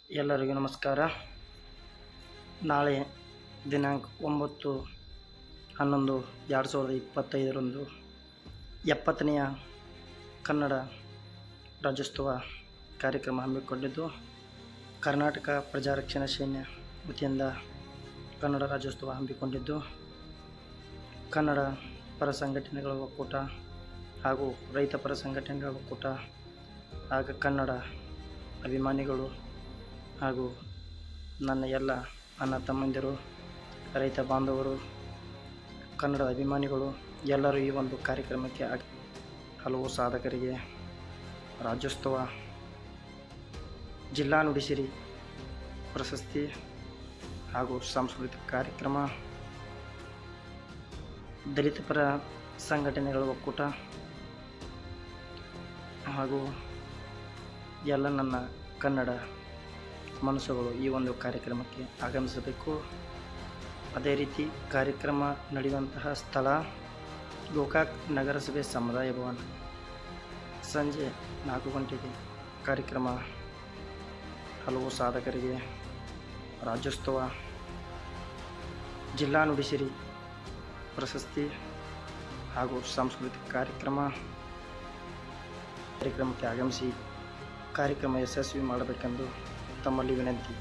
ಎಲ್ಲರಿಗೂ ನಮಸ್ಕಾರ. ನಾಳೆ ದಿನಾಂಕ 9/11/2025 70ನೆಯ ಕನ್ನಡ ರಾಜ್ಯೋತ್ಸವ ಕಾರ್ಯಕ್ರಮ ಹಮ್ಮಿಕೊಂಡಿದ್ದು, ಕರ್ನಾಟಕ ಪ್ರಜಾರಕ್ಷಣಾ ಸೇನೆ ವತಿಯಿಂದ ಕನ್ನಡ ರಾಜ್ಯೋತ್ಸವ ಹಮ್ಮಿಕೊಂಡಿದ್ದು, ಕನ್ನಡ ಪರ ಸಂಘಟನೆಗಳ ಒಕ್ಕೂಟ ಹಾಗೂ ರೈತ ಪರ ಸಂಘಟನೆಗಳ ಒಕ್ಕೂಟ ಹಾಗೂ ಕನ್ನಡ ಅಭಿಮಾನಿಗಳು ಹಾಗೂ ನನ್ನ ಎಲ್ಲ ಅಣ್ಣ ತಮ್ಮಂದಿರು, ರೈತ ಬಾಂಧವರು, ಕನ್ನಡ ಅಭಿಮಾನಿಗಳು ಎಲ್ಲರೂ ಈ ಒಂದು ಕಾರ್ಯಕ್ರಮಕ್ಕೆ ಹಲವು ಸಾಧಕರಿಗೆ ರಾಜ್ಯೋತ್ಸವ, ಜಿಲ್ಲಾ ನುಡಿಸಿರಿ ಪ್ರಶಸ್ತಿ ಹಾಗೂ ಸಾಂಸ್ಕೃತಿಕ ಕಾರ್ಯಕ್ರಮ, ದಲಿತ ಪರ ಸಂಘಟನೆಗಳ ಒಕ್ಕೂಟ ಹಾಗೂ ಎಲ್ಲ ನನ್ನ ಕನ್ನಡ ಮನಸ್ಸುಗಳು ಈ ಒಂದು ಕಾರ್ಯಕ್ರಮಕ್ಕೆ ಆಗಮಿಸಬೇಕು. ಅದೇ ರೀತಿ ಕಾರ್ಯಕ್ರಮ ನಡೆಯುವಂತಹ ಸ್ಥಳ ಗೋಕಾಕ್ ನಗರಸಭೆ ಸಮುದಾಯ ಭವನ. ಸಂಜೆ 4 ಗಂಟೆಗೆ ಕಾರ್ಯಕ್ರಮ. ಹಲವು ಸಾಧಕರಿಗೆ ರಾಜ್ಯೋತ್ಸವ, ಜಿಲ್ಲಾ ನುಡಿಸಿರಿ ಪ್ರಶಸ್ತಿ ಹಾಗೂ ಸಾಂಸ್ಕೃತಿಕ ಕಾರ್ಯಕ್ರಮಕ್ಕೆ ಆಗಮಿಸಿ ಕಾರ್ಯಕ್ರಮ ಯಶಸ್ವಿ ಮಾಡಬೇಕೆಂದು ತಮ್ಮಲ್ಲಿ ವಿನಂತಿ.